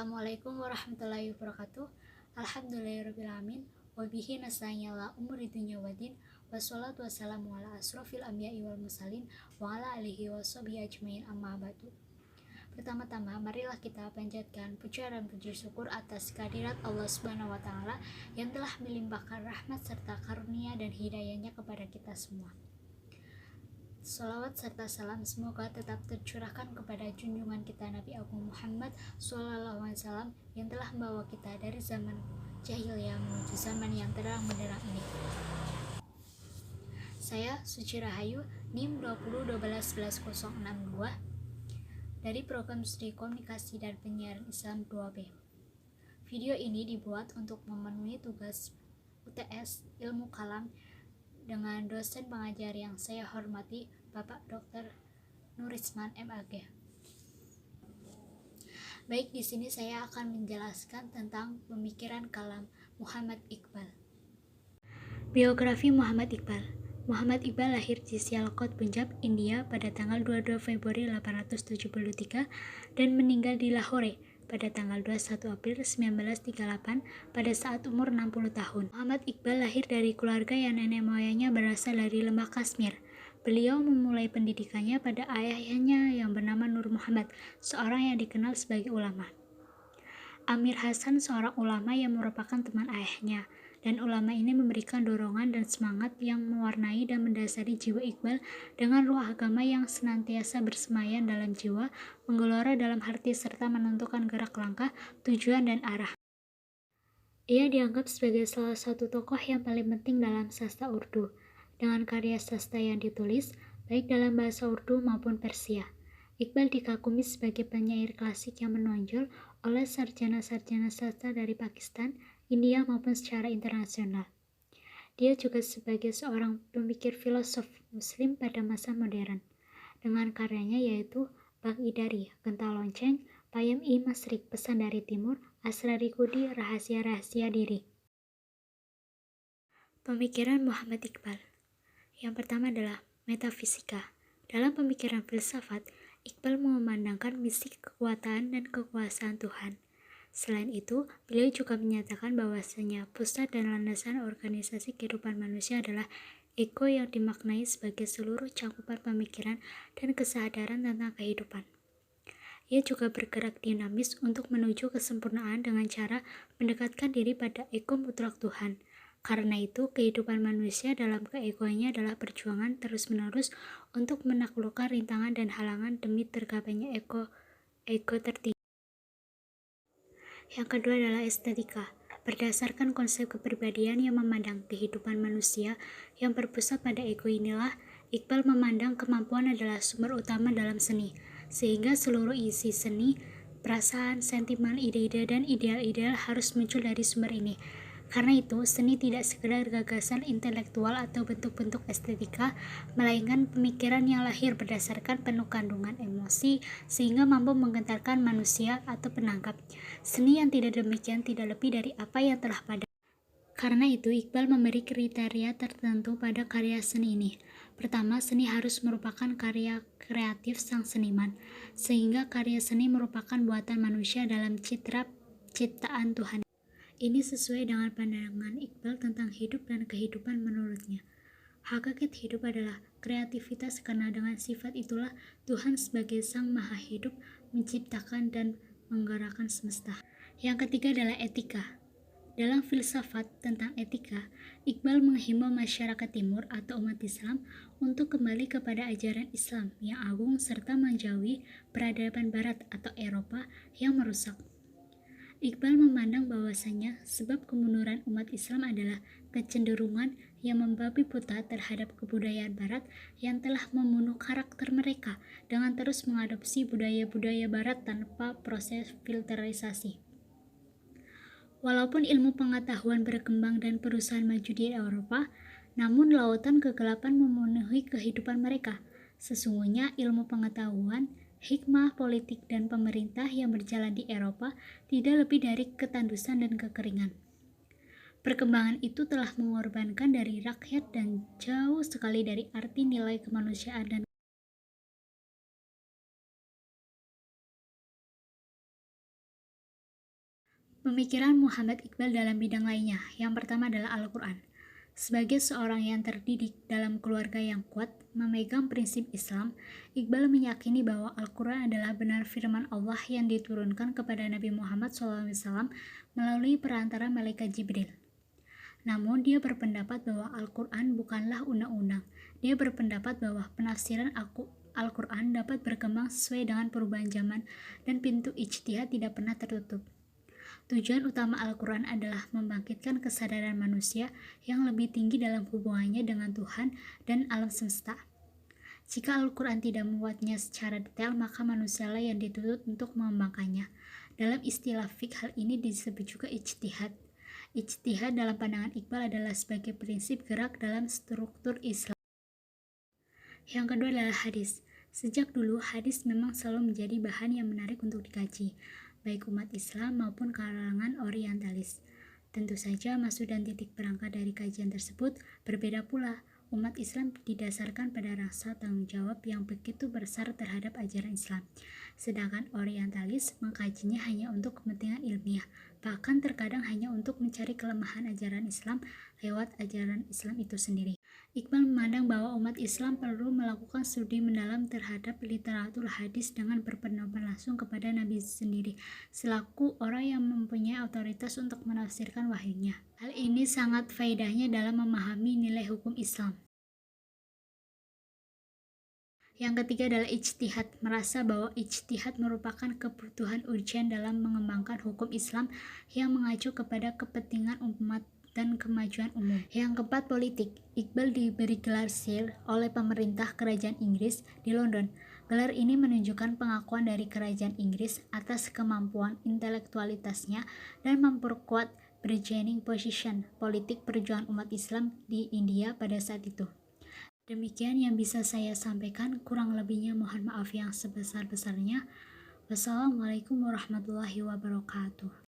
Assalamualaikum warahmatullahi wabarakatuh. Alhamdulillahirrabbilalamin. Wabihi nasta'in ala umuri dunya waddin. Wassalatu wassalamu ala asrofil anbiya'i wal mursalin wa ala alihi wa sahbihi ajmain, amma ba'du. Pertama-tama, marilah kita panjatkan puja dan puji syukur atas kehadirat Allah Subhanahu wa taala yang telah melimpahkan rahmat serta karunia dan hidayahnya kepada kita semua. Salawat serta salam semoga tetap tercurahkan kepada junjungan kita Nabi Agung Muhammad SAW yang telah membawa kita dari zaman jahiliyah menuju zaman yang terang benderang ini. Saya Suci Rahayu, NIM 2012111062 dari Program Studi Komunikasi dan Penyiaran Islam 2B. Video ini dibuat untuk memenuhi tugas UTS Ilmu Kalam dengan dosen pengajar yang saya hormati, Bapak Dr. Nurisman MAG. Baik, di sini saya akan menjelaskan tentang pemikiran kalam Muhammad Iqbal. Biografi Muhammad Iqbal. Muhammad Iqbal lahir di Sialkot, Punjab, India pada tanggal 22 Februari 1873 dan meninggal di Lahore pada tanggal 21 April 1938 pada saat umur 60 tahun. Muhammad Iqbal lahir dari keluarga yang nenek moyangnya berasal dari lembah Kashmir. Beliau memulai pendidikannya pada ayahnya yang bernama Nur Muhammad, seorang yang dikenal sebagai ulama. Amir Hasan, seorang ulama yang merupakan teman ayahnya, dan ulama ini memberikan dorongan dan semangat yang mewarnai dan mendasari jiwa Iqbal dengan ruh agama yang senantiasa bersemayam dalam jiwa, menggelora dalam hati serta menentukan gerak langkah, tujuan, dan arah. Ia dianggap sebagai salah satu tokoh yang paling penting dalam sastra Urdu, dengan karya sastra yang ditulis, baik dalam bahasa Urdu maupun Persia. Iqbal dikagumi sebagai penyair klasik yang menonjol oleh sarjana-sarjana sastra dari Pakistan, India maupun secara internasional. Dia juga sebagai seorang pemikir filosof Muslim pada masa modern, dengan karyanya yaitu Bang Idari, Genta Lonceng, Payem I Masrik, Pesan dari Timur, Asrari Kudi, Rahasia-Rahasia Diri. Pemikiran Muhammad Iqbal. Yang pertama adalah metafisika. Dalam pemikiran filsafat, Iqbal memandangkan misi, kekuatan, dan kekuasaan Tuhan. Selain itu, beliau juga menyatakan bahwasanya pusat dan landasan organisasi kehidupan manusia adalah ego yang dimaknai sebagai seluruh cakupan pemikiran dan kesadaran tentang kehidupan. Ia juga bergerak dinamis untuk menuju kesempurnaan dengan cara mendekatkan diri pada ego mutlak Tuhan. Karena itu, kehidupan manusia dalam keegoannya adalah perjuangan terus-menerus untuk menaklukkan rintangan dan halangan demi tergapainya ego tertinggi. Yang kedua adalah estetika. Berdasarkan konsep kepribadian yang memandang kehidupan manusia yang berpusat pada ego inilah, Iqbal memandang kemampuan adalah sumber utama dalam seni, sehingga seluruh isi seni, perasaan, sentimen, ide-ide, dan ideal-ideal harus muncul dari sumber ini. Karena itu, seni tidak sekedar gagasan intelektual atau bentuk-bentuk estetika, melainkan pemikiran yang lahir berdasarkan penuh kandungan emosi, sehingga mampu menggentarkan manusia atau penangkap. Seni yang tidak demikian tidak lebih dari apa yang telah pada. Karena itu, Iqbal memberi kriteria tertentu pada karya seni ini. Pertama, seni harus merupakan karya kreatif sang seniman, sehingga karya seni merupakan buatan manusia dalam ciptaan Tuhan. Ini sesuai dengan pandangan Iqbal tentang hidup dan kehidupan menurutnya. Hakikat hidup adalah kreativitas karena dengan sifat itulah Tuhan sebagai Sang Maha Hidup menciptakan dan menggerakkan semesta. Yang ketiga adalah etika. Dalam filsafat tentang etika, Iqbal menghimbau masyarakat timur atau umat Islam untuk kembali kepada ajaran Islam yang agung serta menjauhi peradaban barat atau Eropa yang merusak. Iqbal memandang bahwasanya sebab kemunduran umat Islam adalah kecenderungan yang membabi buta terhadap kebudayaan barat yang telah membunuh karakter mereka dengan terus mengadopsi budaya-budaya barat tanpa proses filterisasi. Walaupun ilmu pengetahuan berkembang dan perusahaan maju di Eropa, namun lautan kegelapan memenuhi kehidupan mereka. Sesungguhnya ilmu pengetahuan, hikmah, politik, dan pemerintah yang berjalan di Eropa tidak lebih dari ketandusan dan kekeringan. Perkembangan itu telah mengorbankan dari rakyat dan jauh sekali dari arti nilai kemanusiaan dan Pemikiran Muhammad Iqbal dalam bidang lainnya. Yang pertama adalah Al-Quran. Sebagai seorang yang terdidik dalam keluarga yang kuat, memegang prinsip Islam, Iqbal meyakini bahwa Al-Quran adalah benar firman Allah yang diturunkan kepada Nabi Muhammad SAW melalui perantara malaikat Jibril. Namun, dia berpendapat bahwa Al-Quran bukanlah undang-undang. Dia berpendapat bahwa penafsiran Al-Quran dapat berkembang sesuai dengan perubahan zaman dan pintu ijtihad tidak pernah tertutup. Tujuan utama Al-Quran adalah membangkitkan kesadaran manusia yang lebih tinggi dalam hubungannya dengan Tuhan dan alam semesta. Jika Al-Quran tidak memuatnya secara detail, maka manusialah yang dituntut untuk mengembangkannya. Dalam istilah fiqh, hal ini disebut juga ijtihad. Ijtihad dalam pandangan Iqbal adalah sebagai prinsip gerak dalam struktur Islam. Yang kedua adalah hadis. Sejak dulu, hadis memang selalu menjadi bahan yang menarik untuk dikaji, baik umat Islam maupun kalangan orientalis. Tentu saja maksud dan titik berangkat dari kajian tersebut berbeda pula. Umat Islam didasarkan pada rasa tanggung jawab yang begitu besar terhadap ajaran Islam. Sedangkan orientalis mengkajinya hanya untuk kepentingan ilmiah, bahkan terkadang hanya untuk mencari kelemahan ajaran Islam lewat ajaran Islam itu sendiri. Iqbal memandang bahwa umat Islam perlu melakukan studi mendalam terhadap literatur hadis dengan berpendapat langsung kepada Nabi sendiri, selaku orang yang mempunyai otoritas untuk menafsirkan wahyunya. Hal ini sangat faedahnya dalam memahami nilai hukum Islam. Yang ketiga adalah ijtihad, merasa bahwa ijtihad merupakan kebutuhan urgen dalam mengembangkan hukum Islam yang mengacu kepada kepentingan umat dan kemajuan umum. Yang keempat, politik. Iqbal diberi gelar Sir oleh pemerintah Kerajaan Inggris di London. Gelar ini menunjukkan pengakuan dari Kerajaan Inggris atas kemampuan intelektualitasnya dan memperkuat bargaining position politik perjuangan umat Islam di India pada saat itu. Demikian yang bisa saya sampaikan, kurang lebihnya mohon maaf yang sebesar-besarnya. Wassalamualaikum warahmatullahi wabarakatuh.